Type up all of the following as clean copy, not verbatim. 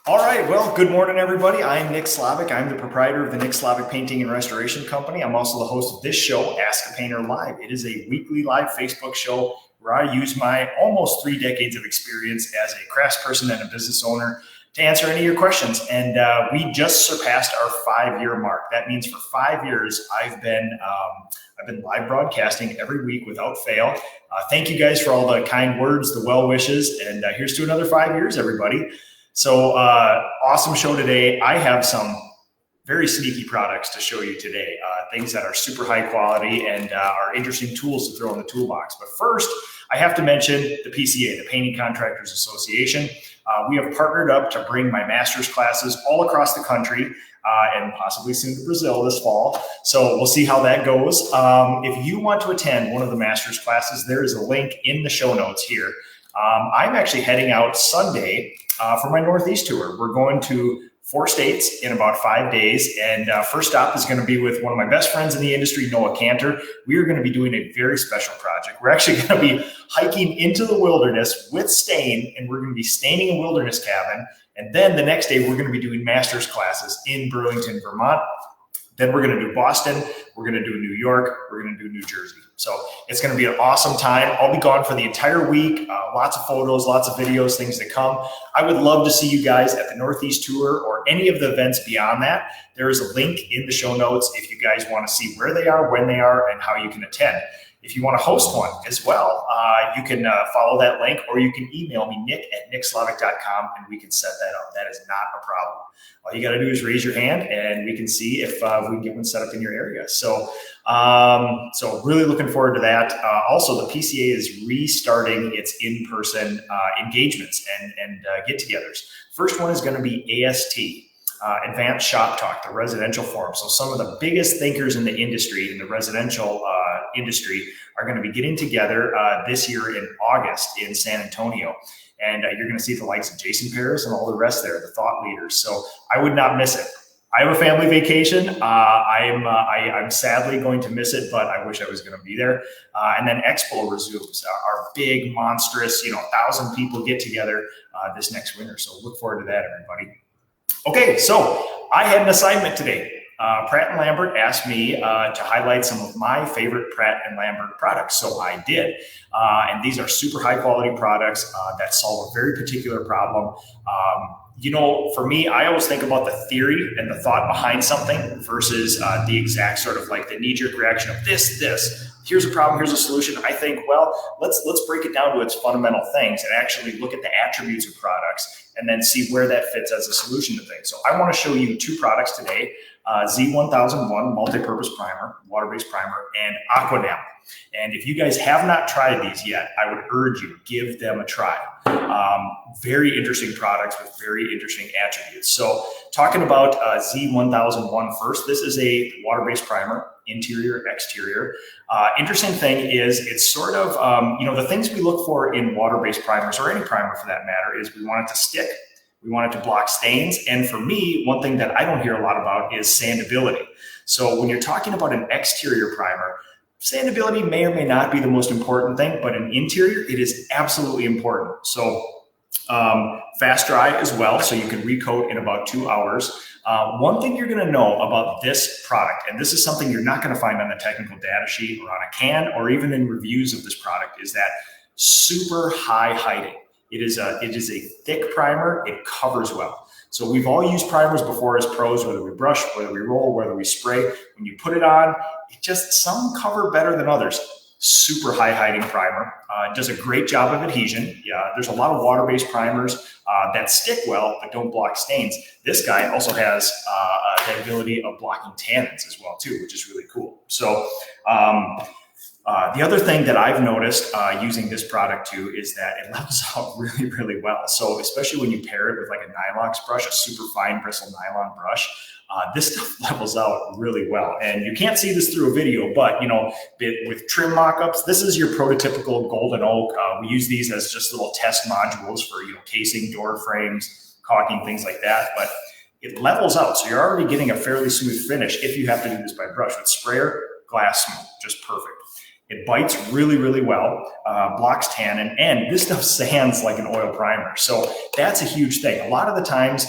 All right, well, good morning, everybody. I'm Nick Slavik. I'm the proprietor of the Nick Slavik Painting and Restoration Company. I'm also the host of this show, Ask a Painter Live. It is a weekly live Facebook show where I use my almost 3 decades of experience as a craftsperson and a business owner to answer any of your questions. And we just surpassed our 5-year mark. That means for 5 years, I've been live broadcasting every week without fail. Thank you guys for all the kind words, the well wishes, and here's to another 5 years, everybody. So awesome show today. I have some very sneaky products to show you today, things that are super high quality and are interesting tools to throw in the toolbox. But first, I have to mention the PCA, the Painting Contractors Association. We have partnered up to bring my master's classes all across the country and possibly soon to Brazil this fall. So we'll see how that goes. If you want to attend one of the master's classes, there is a link in the show notes here. I'm actually heading out Sunday for my Northeast tour. We're going to 4 states in about 5 days. And first stop is going to be with one of my best friends in the industry, Noah Cantor. We are going to be doing a very special project. We're actually going to be hiking into the wilderness with stain, and we're going to be staining a wilderness cabin. And then the next day, we're going to be doing master's classes in Burlington, Vermont. Then we're going to do Boston, we're going to do New York, we're going to do New Jersey. So it's going to be an awesome time. I'll be gone for the entire week. Lots of photos, lots of videos, things to come. I would love to see you guys at the Northeast Tour or any of the events beyond that. There is a link in the show notes if you guys want to see where they are, when they are, and how you can attend. If you want to host one as well, you can follow that link, or you can email me, nick@nickslavik.com, and we can set that up. That is not a problem. All you got to do is raise your hand, and we can see if we can get one set up in your area. So really looking forward to that. Also, the PCA is restarting its in-person engagements and get-togethers. First one is going to be AST. Advanced Shop Talk, the residential forum. So some of the biggest thinkers in the industry, in the residential industry, are going to be getting together this year in August in San Antonio. And you're going to see the likes of Jason Paris and all the rest there, the thought leaders. So I would not miss it. I have a family vacation. I'm sadly going to miss it, but I wish I was going to be there. And then Expo resumes, our big, monstrous, 1,000 people get together this next winter. So look forward to that, everybody. Okay, so I had an assignment today. Pratt Lambert asked me to highlight some of my favorite Pratt and Lambert products, so I did. And these are super high quality products that solve a very particular problem. For me, I always think about the theory and the thought behind something versus the exact sort of like the knee-jerk reaction of this. Here's a problem, here's a solution. I think, well, let's break it down to its fundamental things and actually look at the attributes of products and then see where that fits as a solution to things. So I want to show you 2 products today, Z1001 multi-purpose primer, water-based primer, and Aqua Enamel. And if you guys have not tried these yet, I would urge you, give them a try. Very interesting products with very interesting attributes. So talking about Z1001 first, this is a water-based primer, interior, exterior. Interesting thing is it's sort of, the things we look for in water-based primers, or any primer for that matter, is we want it to stick. We want it to block stains. And for me, one thing that I don't hear a lot about is sandability. So when you're talking about an exterior primer, sandability may or may not be the most important thing, but in interior, it is absolutely important. So fast dry as well, so you can recoat in about 2 hours. One thing you're going to know about this product, and this is something you're not going to find on the technical data sheet or on a can or even in reviews of this product, is that super high hiding. It is a thick primer. It covers well. So we've all used primers before as pros, whether we brush, whether we roll, whether we spray. When you put it on, some cover better than others. Super high hiding primer. Does a great job of adhesion. Yeah, there's a lot of water-based primers that stick well but don't block stains. This guy also has the ability of blocking tannins as well too, which is really cool. So the other thing that I've noticed using this product too is that it levels out really, really well. So especially when you pair it with like a Nylox brush, a super fine bristle nylon brush, this stuff levels out really well. And you can't see this through a video, but with trim mock-ups, this is your prototypical golden oak. We use these as just little test modules for casing, door frames, caulking, things like that. But it levels out, so you're already getting a fairly smooth finish if you have to do this by brush. With sprayer, glass smooth, just perfect. It bites really, really well, blocks tannin, and this stuff sands like an oil primer. So that's a huge thing. A lot of the times,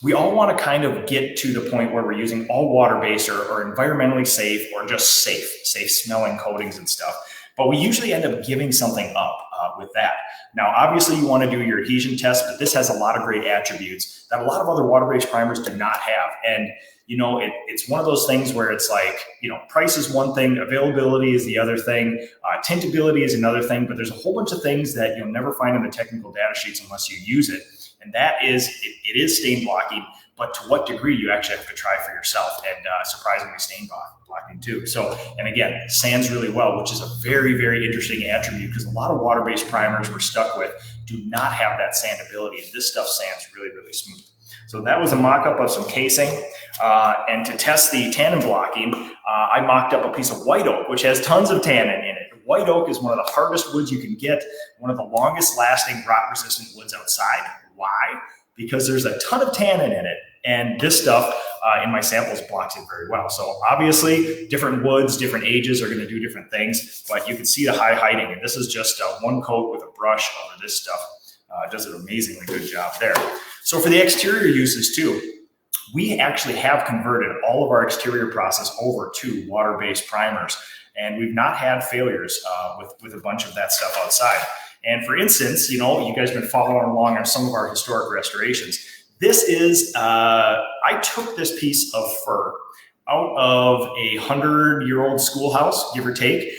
we all want to kind of get to the point where we're using all water-based or environmentally safe or just safe smelling coatings and stuff. But we usually end up giving something up with that. Now, obviously you want to do your adhesion test, but this has a lot of great attributes that a lot of other water-based primers do not have. And it's one of those things where it's like, price is one thing, availability is the other thing, tintability is another thing, but there's a whole bunch of things that you'll never find in the technical data sheets unless you use it. And that is, it is stain blocking, but to what degree you actually have to try for yourself, and surprisingly stain blocking too. So, and again, sands really well, which is a very, very interesting attribute because a lot of water-based primers we're stuck with do not have that sandability, and this stuff sands really, really smooth. So that was a mock-up of some casing. And to test the tannin blocking, I mocked up a piece of white oak, which has tons of tannin in it. White oak is one of the hardest woods you can get, one of the longest lasting rot-resistant woods outside. Why? Because there's a ton of tannin in it. And this stuff in my samples blocks it very well. So obviously different woods, different ages are going to do different things, but you can see the high hiding. And this is just one coat with a brush over this stuff. It does an amazingly good job there. So for the exterior uses too, we actually have converted all of our exterior process over to water-based primers. And we've not had failures with a bunch of that stuff outside. And for instance, you guys have been following along on some of our historic restorations. This is, I took this piece of fir out of a 100-year-old schoolhouse, give or take.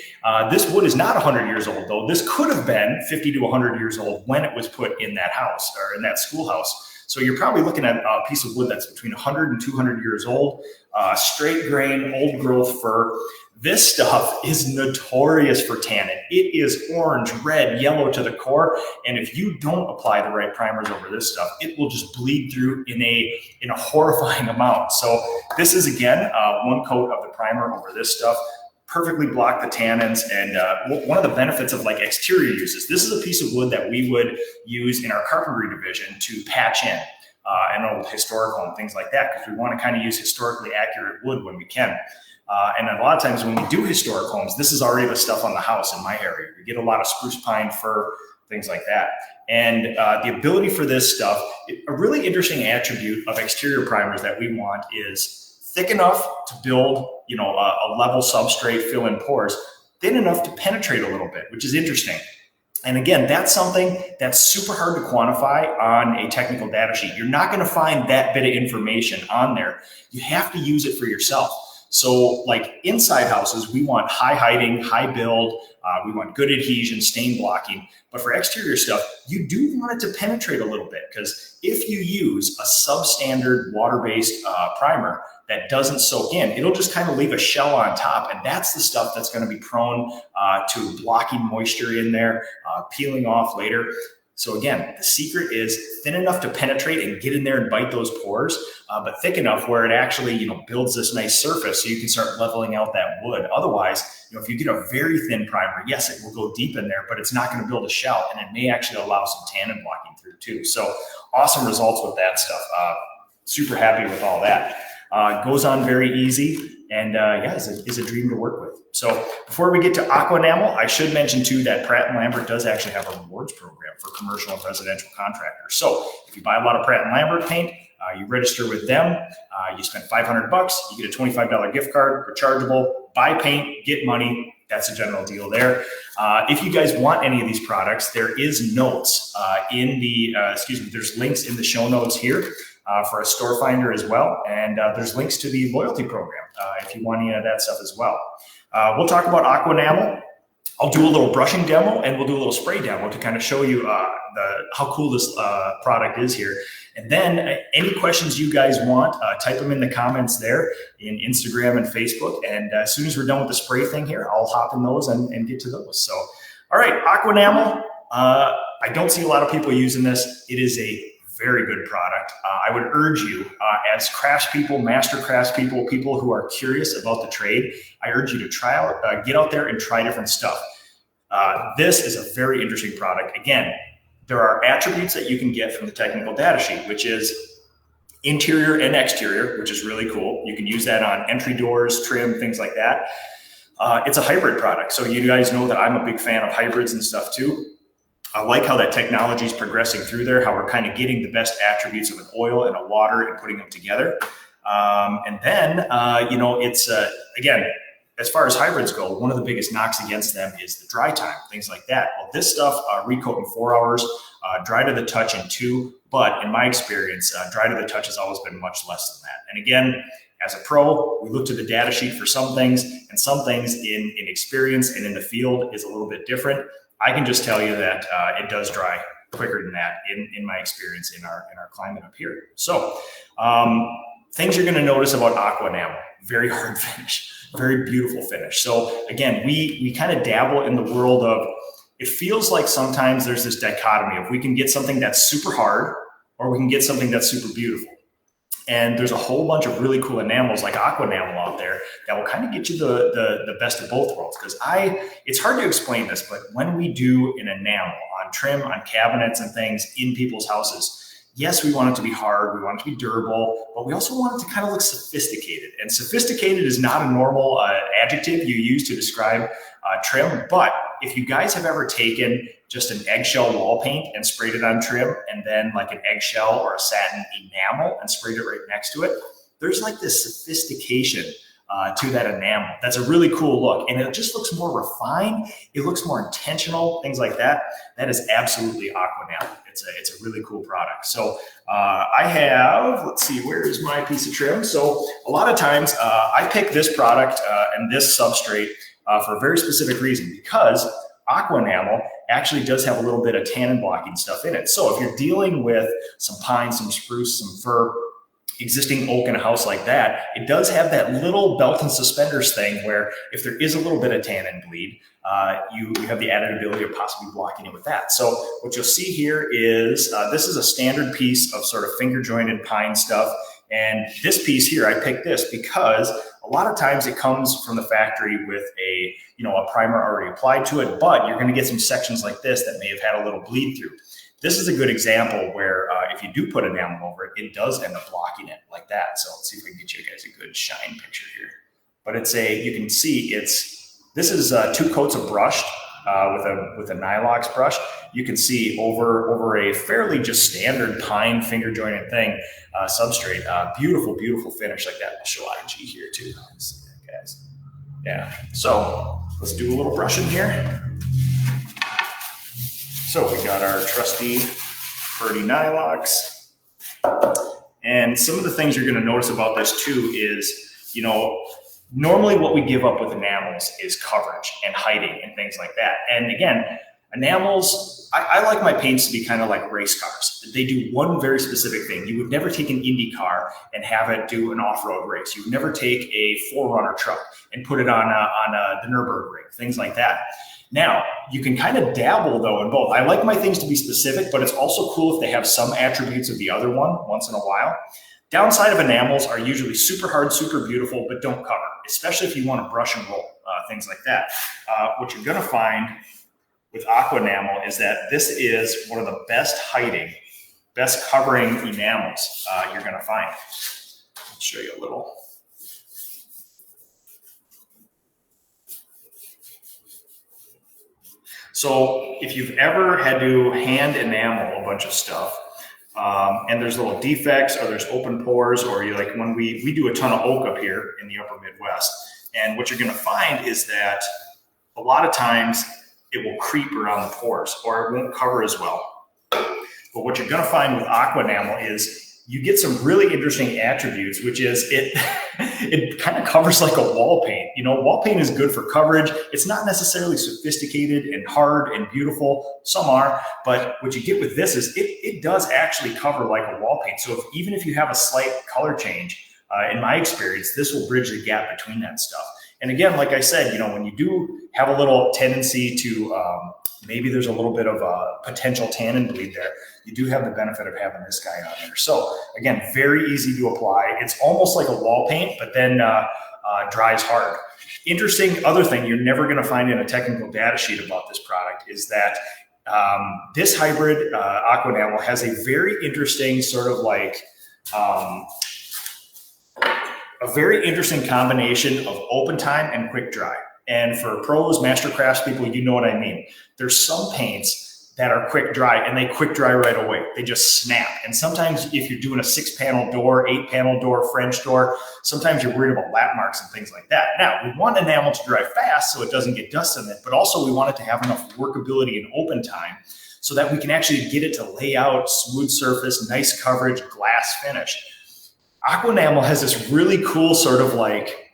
This wood is not 100 years old, though. This could have been 50 to 100 years old when it was put in that house or in that schoolhouse. So you're probably looking at a piece of wood that's between 100 and 200 years old, straight grain, old growth fir. This stuff is notorious for tannin. It is orange, red, yellow to the core. And if you don't apply the right primers over this stuff, it will just bleed through in a horrifying amount. So this is, again, one coat of the primer over this stuff. Perfectly block the tannins. And one of the benefits of like exterior uses, this is a piece of wood that we would use in our carpentry division to patch in an old historical and things like that, because we want to kind of use historically accurate wood when we can. And a lot of times when we do historic homes, this is already the stuff on the house in my area. We get a lot of spruce, pine, fir, things like that. And the ability for this stuff, a really interesting attribute of exterior primers that we want is thick enough to build, a level substrate, fill in pores, thin enough to penetrate a little bit, which is interesting. And again, that's something that's super hard to quantify on a technical data sheet. You're not going to find that bit of information on there. You have to use it for yourself. So like inside houses, we want high hiding, high build, we want good adhesion, stain blocking. But for exterior stuff, you do want it to penetrate a little bit, because if you use a substandard water-based primer that doesn't soak in, it'll just kind of leave a shell on top. And that's the stuff that's going to be prone to blocking moisture in there, peeling off later. So again, the secret is thin enough to penetrate and get in there and bite those pores, but thick enough where it actually, builds this nice surface so you can start leveling out that wood. Otherwise, if you get a very thin primer, yes, it will go deep in there, but it's not going to build a shell, and it may actually allow some tannin blocking through too. So awesome results with that stuff. Super happy with all that. Goes on very easy, and is a dream to work with. So before we get to Aqua Enamel, I should mention too that Pratt Lambert does actually have a rewards program for commercial and residential contractors. So if you buy a lot of Pratt Lambert paint, you register with them, you spend $500, you get a $25 gift card, rechargeable, buy paint, get money. That's a general deal there. If you guys want any of these products, there is notes there's links in the show notes here for a store finder as well. And there's links to the loyalty program if you want any of that stuff as well. We'll talk about Aqua Enamel. I'll do a little brushing demo, and we'll do a little spray demo to kind of show you how cool this product is here. And then any questions you guys want, type them in the comments there in Instagram and Facebook. And as soon as we're done with the spray thing here, I'll hop in those and get to those. So, all right, Aqua Enamel. I don't see a lot of people using this. It is a very good product. I would urge you as craftspeople, master craftspeople, people who are curious about the trade, I urge you to try out, get out there and try different stuff. This is a very interesting product. Again, there are attributes that you can get from the technical data sheet, which is interior and exterior, which is really cool. You can use that on entry doors, trim, things like that. It's a hybrid product. So you guys know that I'm a big fan of hybrids and stuff too. I like how that technology is progressing through there, how we're kind of getting the best attributes of an oil and a water and putting them together. And then, it's, again, as far as hybrids go, one of the biggest knocks against them is the dry time, things like that. Well, this stuff, recoat in 4 hours, dry to the touch in 2. But in my experience, dry to the touch has always been much less than that. And again, as a pro, we look to the data sheet for some things, and some things in experience and in the field is a little bit different. I can just tell you that it does dry quicker than that in my experience in our climate up here. So things you're going to notice about Aqua Enamel: very hard finish, very beautiful finish. So again, we kind of dabble in the world of, it feels like sometimes there's this dichotomy of we can get something that's super hard or we can get something that's super beautiful. And there's a whole bunch of really cool enamels like Aqua Enamel out there that will kind of get you the best of both worlds. Because it's hard to explain this, but when we do an enamel on trim, on cabinets and things in people's houses, yes, we want it to be hard, we want it to be durable, but we also want it to kind of look sophisticated. And sophisticated is not a normal adjective you use to describe trim, but if you guys have ever taken just an eggshell wall paint and sprayed it on trim, and then like an eggshell or a satin enamel and sprayed it right next to it, there's like this sophistication to that enamel. That's a really cool look, and it just looks more refined. It looks more intentional, things like that. That is absolutely Aqua Enamel. It's a really cool product. So I have, let's see, where is my piece of trim? So a lot of times I pick this product and this substrate for a very specific reason, because Aqua Enamel actually does have a little bit of tannin blocking stuff in it. So if you're dealing with some pine, some spruce, some fir, existing oak in a house like that, it does have that little belt and suspenders thing where if there is a little bit of tannin bleed, you have the added ability of possibly blocking it with that. So what you'll see here is this is a standard piece of sort of finger jointed pine stuff. And this piece here, I picked this because a lot of times it comes from the factory with a primer already applied to it, but you're going to get some sections like this that may have had a little bleed through. This is a good example where if you do put enamel over it, it does end up blocking it like that. So let's see if we can get you guys a good shine picture here. But you can see this is 2 coats of brushed with a Nylox brush. You can see over a fairly just standard pine finger jointed thing substrate. Beautiful, beautiful finish like that. I'll show IG here too. Let's see that, guys. Yeah. So let's do a little brushing here. So we got our trusty Purdy Nylox. And some of the things you're going to notice about this too is, normally what we give up with enamels is coverage and hiding and things like that. And again, enamels, I like my paints to be kind of like race cars. They do one very specific thing. You would never take an Indy car and have it do an off-road race. You would never take a 4Runner truck and put it on the Nürburgring, things like that. Now, you can kind of dabble though in both. I like my things to be specific, but it's also cool if they have some attributes of the other one once in a while. Downside of enamels are usually super hard, super beautiful, but don't cover, especially if you want to brush and roll, things like that. What you're going to find with Aqua Enamel is that this is one of the best hiding, best covering enamels you're going to find. I'll show you a little. So if you've ever had to hand enamel a bunch of stuff, and there's little defects or there's open pores, or you like when we do a ton of oak up here in the upper Midwest, and what you're going to find is that a lot of times it will creep around the pores or it won't cover as well. But what you're going to find with Aqua Enamel is you get some really interesting attributes, which is it kind of covers like a wall paint. Wall paint is good for coverage. It's not necessarily sophisticated and hard and beautiful. Some are, but what you get with this is it does actually cover like a wall paint. So even if you have a slight color change, in my experience, this will bridge the gap between that stuff. And again, like I said, when you do have a little tendency to maybe there's a little bit of a potential tannin bleed there, you do have the benefit of having this guy on there. So again, very easy to apply. It's almost like a wall paint, but then dries hard. Interesting other thing you're never going to find in a technical data sheet about this product is that this hybrid Aqua Enamel has a very interesting sort of like a very interesting combination of open time and quick dry. And for pros, master craftspeople, you know what I mean. There's some paints that are quick dry and they quick dry right away. They just snap. And sometimes if you're doing a 6-panel door, 8-panel door, French door, sometimes you're worried about lap marks and things like that. Now, we want enamel to dry fast so it doesn't get dust in it, but also we want it to have enough workability and open time so that we can actually get it to lay out, smooth surface, nice coverage, glass finish. Aqua Enamel has this really cool sort of like,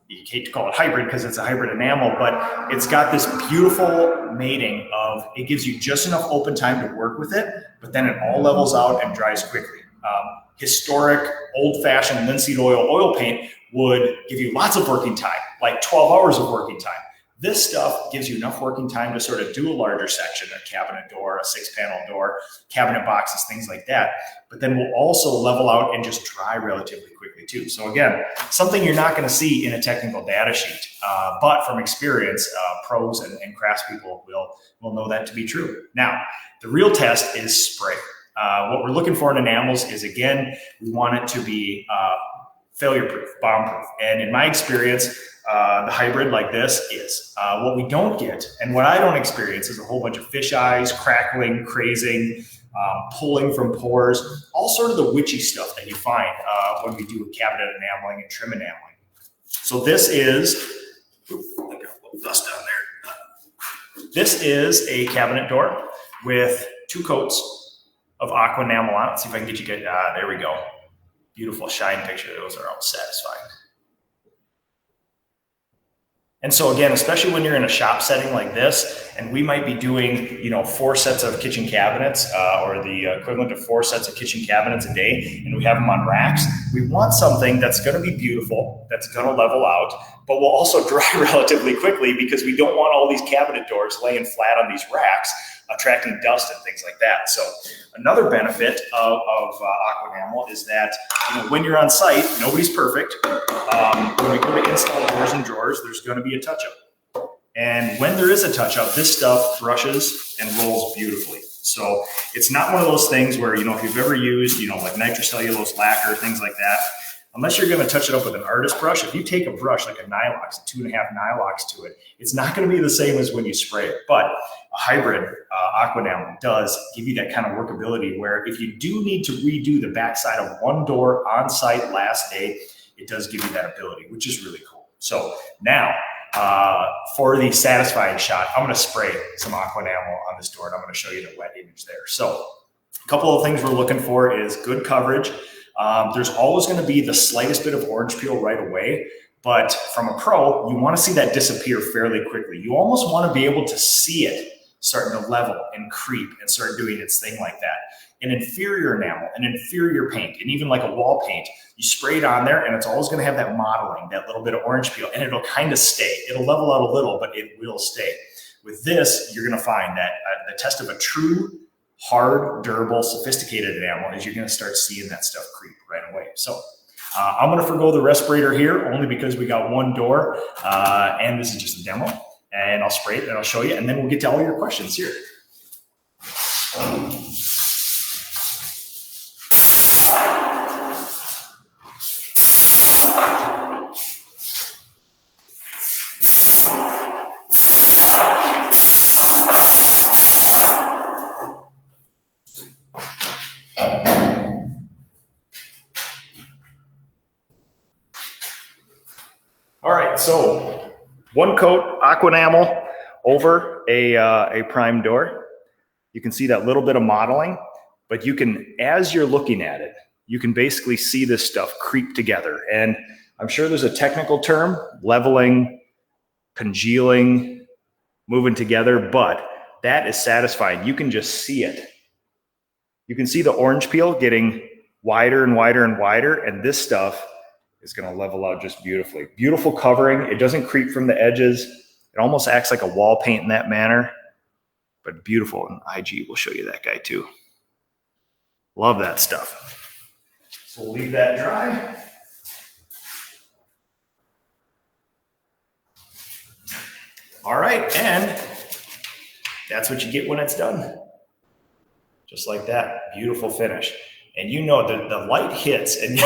you hate to call it hybrid because it's a hybrid enamel, but it's got this beautiful mating of, it gives you just enough open time to work with it, but then it all levels out and dries quickly. Historic, old-fashioned linseed oil paint would give you lots of working time, like 12 hours of working time. This stuff gives you enough working time to sort of do a larger section, a cabinet door, a 6-panel door, cabinet boxes, things like that. But then we'll also level out and just dry relatively quickly too. So again, something you're not going to see in a technical data sheet, but from experience, pros and craftspeople will know that to be true. Now, the real test is spray. What we're looking for in enamels is, again, we want it to be failure-proof, bomb-proof. And in my experience, the hybrid like this is. What we don't get, and what I don't experience, is a whole bunch of fish eyes, crackling, crazing, pulling from pores, all sort of the witchy stuff that you find when we do cabinet enameling and trim enameling. So this is, I got a little dust down there. This is a cabinet door with 2 coats of Aqua Enamel on it. See if I can get you good. There we go. Beautiful shine picture. Those are all satisfying. And so again, especially when you're in a shop setting like this, and we might be doing, 4 sets of kitchen cabinets or the equivalent of 4 sets of kitchen cabinets a day, and we have them on racks, we want something that's going to be beautiful, that's going to level out, but will also dry relatively quickly because we don't want all these cabinet doors laying flat on these racks, attracting dust and things like that. So another benefit of Aqua Enamel is that when you're on site, nobody's perfect. When we go to install doors and drawers, there's going to be a touch-up. And when there is a touch-up, this stuff brushes and rolls beautifully. So it's not one of those things where, if you've ever used, like nitrocellulose lacquer, things like that, unless you're going to touch it up with an artist brush, if you take a brush like a Nylox, a 2.5 Nylox to it, it's not going to be the same as when you spray it. But a hybrid Aqua Enamel does give you that kind of workability where if you do need to redo the backside of one door on site last day, it does give you that ability, which is really cool. So now for the satisfying shot, I'm going to spray some Aqua Enamel on this door and I'm going to show you the wet image there. So a couple of things we're looking for is good coverage. There's always going to be the slightest bit of orange peel right away, but from a pro, you want to see that disappear fairly quickly. You almost want to be able to see it starting to level and creep and start doing its thing like that. An inferior enamel, an inferior paint, and even like a wall paint, you spray it on there and it's always going to have that modeling, that little bit of orange peel, and it'll kind of stay. It'll level out a little, but it will stay. With this, you're going to find that the test of a true hard, durable, sophisticated enamel is you're going to start seeing that stuff creep right away. So I'm going to forgo the respirator here only because we got one door and this is just a demo, and I'll spray it and I'll show you, and then we'll get to all your questions here. All right, so 1 coat Aqua Enamel over a prime door. You can see that little bit of modeling, but you can, as you're looking at it, you can basically see this stuff creep together. And I'm sure there's a technical term, leveling, congealing, moving together, but that is satisfying. You can just see it. You can see the orange peel getting wider and wider and wider, and this stuff is going to level out just beautifully. Beautiful covering. It doesn't creep from the edges. It almost acts like a wall paint in that manner, but beautiful. And IG will show you that guy too. Love that stuff. So we'll leave that dry. All right, and that's what you get when it's done. Just like that, beautiful finish. And you know that the light hits, and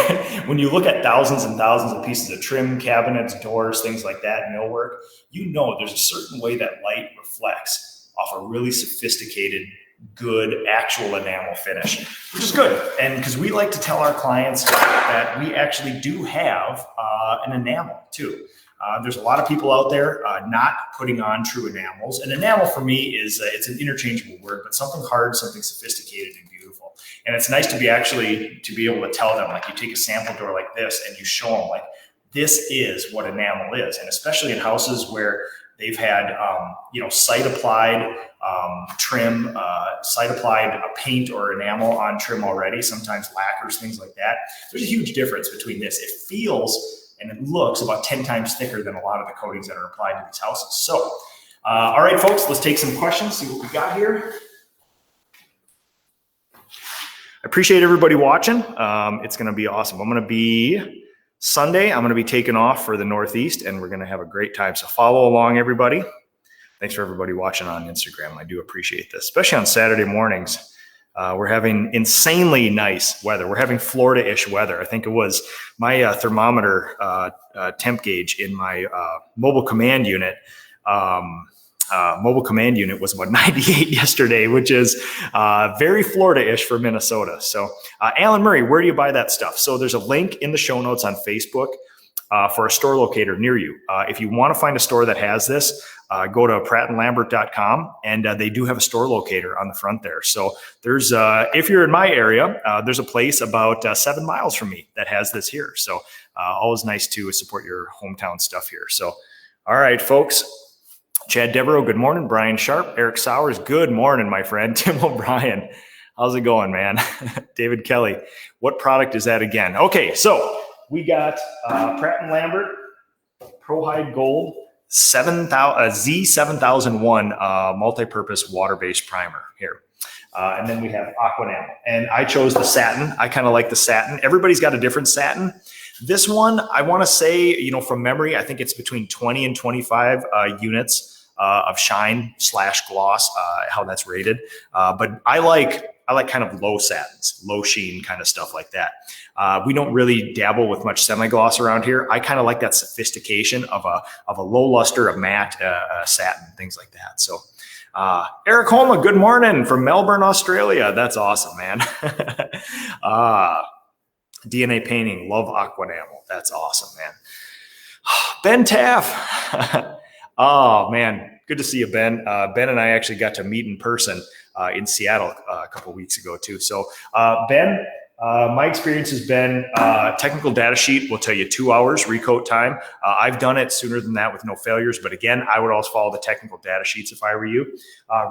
when you look at thousands and thousands of pieces of trim, cabinets, doors, things like that, millwork, you know there's a certain way that light reflects off a really sophisticated, good, actual enamel finish, which is good. And because we like to tell our clients that we actually do have an enamel too. There's a lot of people out there not putting on true enamels. And enamel for me is, it's an interchangeable word, but something hard, something sophisticated and beautiful. And it's nice to be able to tell them, like, you take a sample door like this and you show them, like, this is what enamel is. And especially in houses where they've had, site applied trim, site applied paint or enamel on trim already, sometimes lacquers, things like that. There's a huge difference between this. It feels and it looks about 10 times thicker than a lot of the coatings that are applied to these houses. So, all right, folks, let's take some questions, see what we got here. I appreciate everybody watching. It's going to be awesome. Sunday, I'm going to be taking off for the Northeast, and we're going to have a great time. So follow along, everybody. Thanks for everybody watching on Instagram. I do appreciate this, especially on Saturday mornings. We're having insanely nice weather. We're having Florida-ish weather. I think it was my thermometer temp gauge in my mobile command unit. Mobile command unit was about 98 yesterday, which is very Florida-ish for Minnesota. So Alan Murray, where do you buy that stuff? So there's a link in the show notes on Facebook for a store locator near you. If you want to find a store that has this, go to prattlambert.com, and they do have a store locator on the front there. So there's, if you're in my area, there's a place about 7 miles from me that has this here. So always nice to support your hometown stuff here. So, all right, folks. Chad Devereaux, good morning. Brian Sharp, Eric Sowers, good morning, my friend. Tim O'Brien, how's it going, man? David Kelly, what product is that again? Okay, so we got Pratt Lambert Pro-Hide Gold Z7001 multi-purpose water-based primer here. And then we have Aqua Enamel. And I chose the satin. I kind of like the satin. Everybody's got a different satin. This one, I want to say, from memory, I think it's between 20 and 25 units of shine / gloss, how that's rated. But I like kind of low satins, low sheen kind of stuff like that. We don't really dabble with much semi-gloss around here. I kind of like that sophistication of a low luster, of matte satin, things like that. So Eric Holma, good morning from Melbourne, Australia. That's awesome, man. DNA painting, love Aqua Enamel. That's awesome, man. Ben Taff. Oh, man. Good to see you, Ben. Ben and I actually got to meet in person in Seattle a couple of weeks ago, too. So, Ben, my experience has been technical data sheet will tell you 2 hours recoat time. I've done it sooner than that with no failures. But again, I would always follow the technical data sheets if I were you.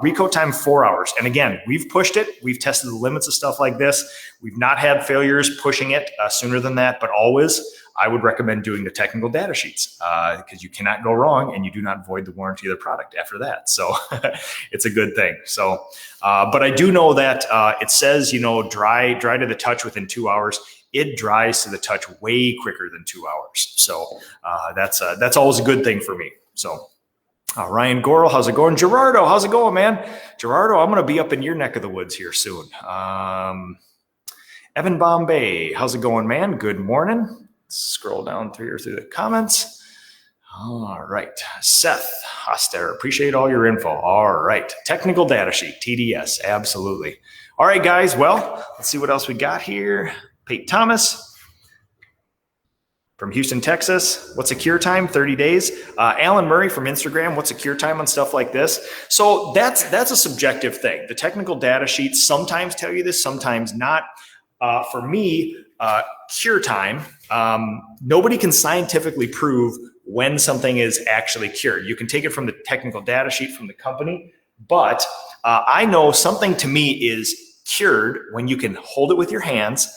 Recoat time, 4 hours. And again, we've pushed it. We've tested the limits of stuff like this. We've not had failures pushing it sooner than that, but always I would recommend doing the technical data sheets because you cannot go wrong and you do not void the warranty of the product after that. So it's a good thing. So, but I do know that it says, dry to the touch within 2 hours. It dries to the touch way quicker than 2 hours. So that's always a good thing for me. So Ryan Gorel, how's it going? Gerardo, how's it going, man? Gerardo, I'm going to be up in your neck of the woods here soon. Evan Bombay, how's it going, man? Good morning. Scroll down through the comments. All right. Seth Hoster, appreciate all your info. All right. Technical data sheet, TDS, absolutely. All right, guys. Well, let's see what else we got here. Pete Thomas from Houston, Texas. What's a cure time? 30 days. Alan Murray from Instagram. What's a cure time on stuff like this? So that's a subjective thing. The technical data sheets sometimes tell you this, sometimes not. For me, cure time, nobody can scientifically prove when something is actually cured. You can take it from the technical data sheet from the company, but I know something to me is cured when you can hold it with your hands,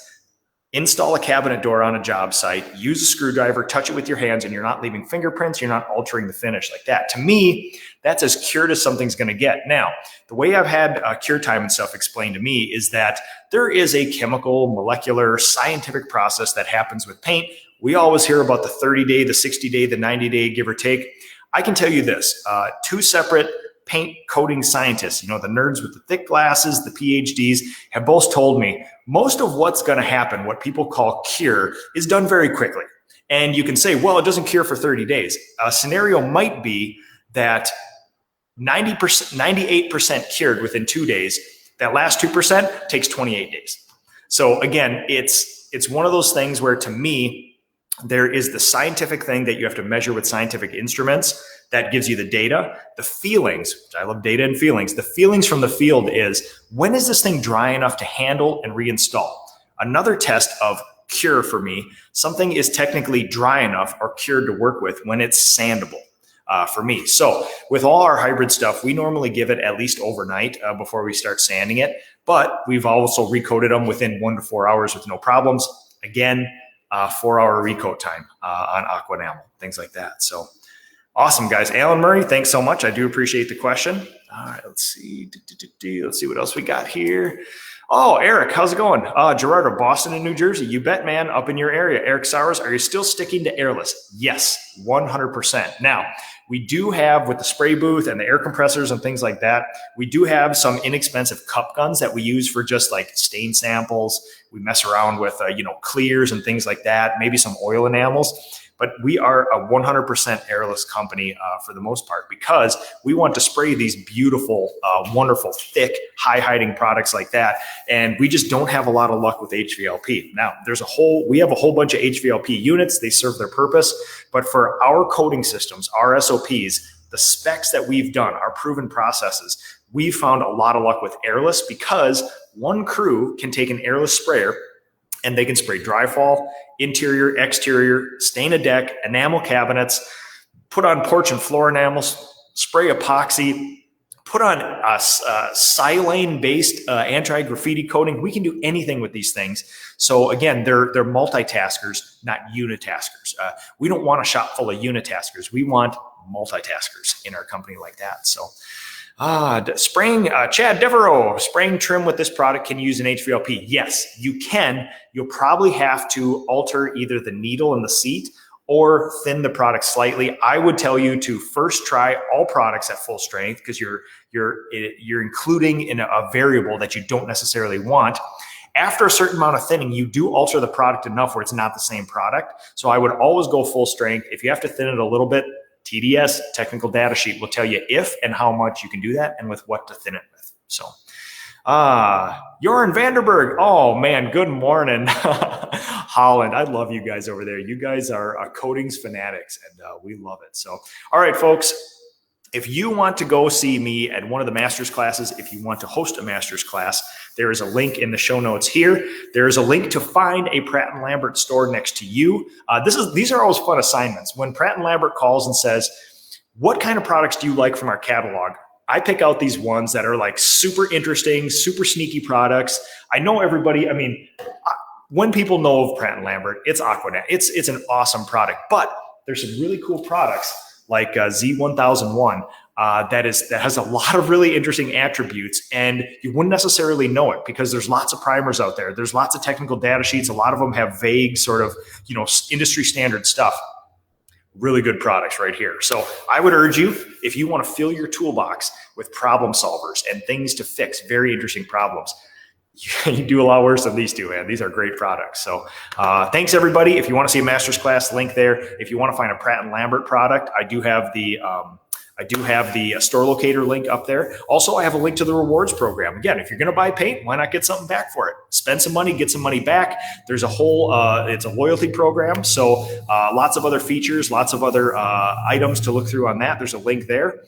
install a cabinet door on a job site, use a screwdriver, touch it with your hands, and you're not leaving fingerprints, you're not altering the finish like that. To me, that's as cured as something's going to get. Now, the way I've had cure time and stuff explained to me is that there is a chemical, molecular, scientific process that happens with paint. We always hear about the 30-day, the 60-day, the 90-day, give or take. I can tell you this, two separate paint coating scientists, the nerds with the thick glasses, the PhDs, have both told me most of what's going to happen, what people call cure, is done very quickly. And you can say, well, it doesn't cure for 30 days. A scenario might be that 90%, 98% cured within 2 days. That last 2% takes 28 days. So again, it's one of those things where, to me, there is the scientific thing that you have to measure with scientific instruments that gives you the data. The feelings, which I love data and feelings, the feelings from the field is, when is this thing dry enough to handle and reinstall? Another test of cure for me, something is technically dry enough or cured to work with when it's sandable. For me. So with all our hybrid stuff, we normally give it at least overnight before we start sanding it, but we've also recoated them within 1 to 4 hours with no problems. Again, 4-hour recoat time on Aqua Enamel, things like that. So awesome, guys. Alan Murray, thanks so much. I do appreciate the question. All right, let's see. Let's see what else we got here. Oh, Eric, how's it going? Gerardo, Boston and New Jersey. You bet, man, up in your area. Eric Sowers, are you still sticking to airless? Yes, 100%. Now, we do have, with the spray booth and the air compressors and things like that, we do have some inexpensive cup guns that we use for just like stain samples. We mess around with, clears and things like that, maybe some oil enamels. But we are a 100% airless company for the most part, because we want to spray these beautiful, wonderful, thick, high-hiding products like that. And we just don't have a lot of luck with HVLP. Now, we have a whole bunch of HVLP units. They serve their purpose. But for our coating systems, our SOPs, the specs that we've done, our proven processes, we've found a lot of luck with airless, because one crew can take an airless sprayer and they can spray dry fall, interior, exterior, stain a deck, enamel cabinets, put on porch and floor enamels, spray epoxy, put on a silane-based anti-graffiti coating. We can do anything with these things. So again, they're multitaskers, not unitaskers. We don't want a shop full of unitaskers. We want multitaskers in our company like that. So spraying, Chad Devereaux, spraying trim with this product can use an HVLP. Yes, you can. You'll probably have to alter either the needle in the seat or thin the product slightly. I would tell you to first try all products at full strength, because you're including in a variable that you don't necessarily want. After a certain amount of thinning, you do alter the product enough where it's not the same product. So I would always go full strength. If you have to thin it a little bit, TDS, technical data sheet, will tell you if and how much you can do that and with what to thin it with. So, Joran Vanderberg. Oh man, good morning. Holland. I love you guys over there. You guys are coatings fanatics, and we love it. So, all right, folks, if you want to go see me at one of the master's classes, if you want to host a master's class, there is a link in the show notes here. There is a link to find a Pratt Lambert store next to you. These are always fun assignments. When Pratt Lambert calls and says, what kind of products do you like from our catalog? I pick out these ones that are like super interesting, super sneaky products. I know everybody, when people know of Pratt Lambert, it's Aqua Enamel. It's an awesome product, but there's some really cool products like Z1001 that has a lot of really interesting attributes, and you wouldn't necessarily know it because there's lots of primers out there. There's lots of technical data sheets. A lot of them have vague sort of, industry standard stuff. Really good products right here. So I would urge you, if you want to fill your toolbox with problem solvers and things to fix very interesting problems, you do a lot worse than these two, man. These are great products. So thanks, everybody. If you want to see a master's class, link there. If you want to find a Pratt & Lambert product, I do have the store locator link up there. Also, I have a link to the rewards program. Again, if you're going to buy paint, why not get something back for it? Spend some money, get some money back. There's a whole, it's a loyalty program. So lots of other features, lots of other items to look through on that. There's a link there.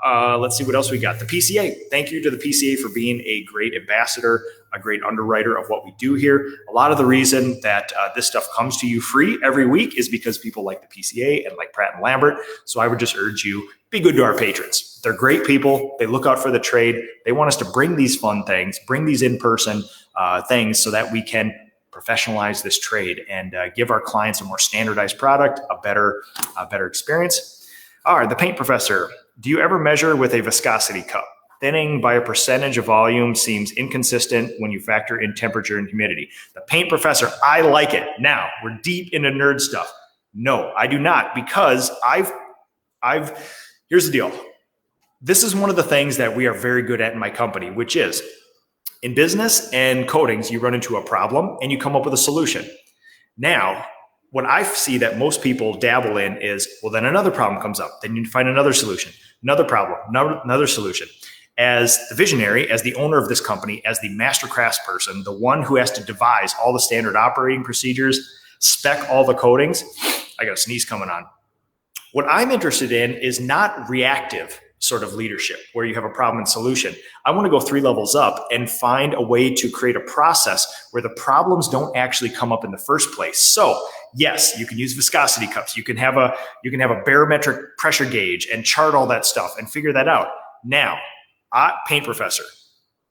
Let's see what else we got. The PCA. Thank you to the PCA for being a great ambassador, a great underwriter of what we do here. A lot of the reason that this stuff comes to you free every week is because people like the PCA and like Pratt & Lambert. So I would just urge you, be good to our patrons. They're great people. They look out for the trade. They want us to bring these fun things, bring these in-person things so that we can professionalize this trade and give our clients a more standardized product, a better experience. All right, the paint professor. Do you ever measure with a viscosity cup? Thinning by a percentage of volume seems inconsistent when you factor in temperature and humidity. The paint professor, I like it. Now, we're deep into nerd stuff. No, I do not, because here's the deal. This is one of the things that we are very good at in my company, which is in business and coatings, you run into a problem and you come up with a solution. Now, what I see that most people dabble in is, well, then another problem comes up. Then you find another solution, another problem, another solution. As the visionary, as the owner of this company, as the master craftsperson, the one who has to devise all the standard operating procedures, spec all the coatings, I got a sneeze coming on. What I'm interested in is not reactive sort of leadership where you have a problem and solution. I want to go 3 levels up and find a way to create a process where the problems don't actually come up in the first place. So yes, you can use viscosity cups. You can have a barometric pressure gauge and chart all that stuff and figure that out. Now, paint professor.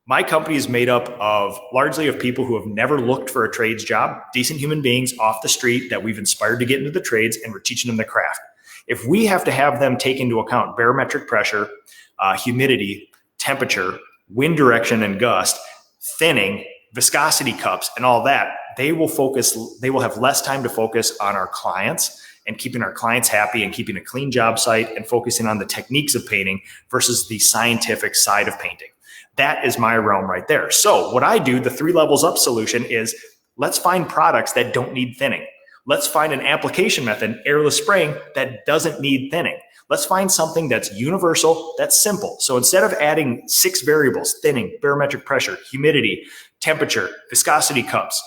My company is made up of largely of people who have never looked for a trades job, decent human beings off the street that we've inspired to get into the trades, and we're teaching them the craft. If we have to have them take into account barometric pressure, humidity, temperature, wind direction and gust, thinning, viscosity cups, and all that, they will have less time to focus on our clients and keeping our clients happy and keeping a clean job site and focusing on the techniques of painting versus the scientific side of painting. That is my realm right there. So what I do, the 3 levels up solution is let's find products that don't need thinning. Let's find an application method, airless spraying, that doesn't need thinning. Let's find something that's universal, that's simple. So instead of adding 6 variables, thinning, barometric pressure, humidity, temperature, viscosity cups,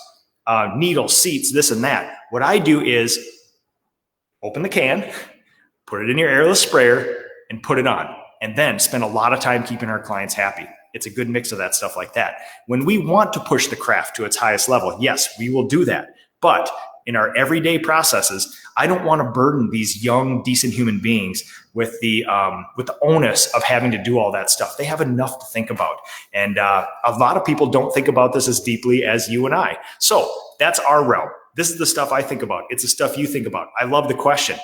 needles, seats, this and that, what I do is open the can, put it in your airless sprayer, and put it on. And then spend a lot of time keeping our clients happy. It's a good mix of that stuff like that. When we want to push the craft to its highest level, yes, we will do that. But in our everyday processes, I don't want to burden these young, decent human beings with the onus of having to do all that stuff. They have enough to think about. And a lot of people don't think about this as deeply as you and I. So that's our realm. This is the stuff I think about. It's the stuff you think about. I love the question.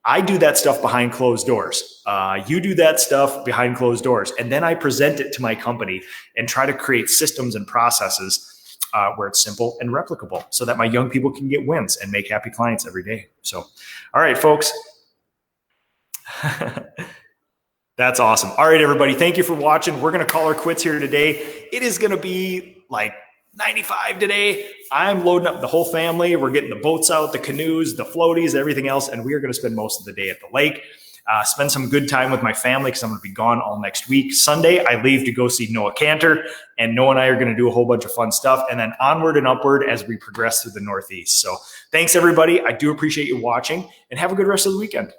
I do that stuff behind closed doors. You do that stuff behind closed doors. And then I present it to my company and try to create systems and processes where it's simple and replicable so that my young people can get wins and make happy clients every day. So, all right, folks. That's awesome. All right, everybody. Thank you for watching. We're going to call our quits here today. It is going to be like 95 today. I'm loading up the whole family. We're getting the boats out, the canoes, the floaties, everything else. And we are going to spend most of the day at the lake. Spend some good time with my family because I'm going to be gone all next week. Sunday, I leave to go see Noah Cantor, and Noah and I are going to do a whole bunch of fun stuff, and then onward and upward as we progress through the Northeast. So thanks, everybody. I do appreciate you watching, and have a good rest of the weekend.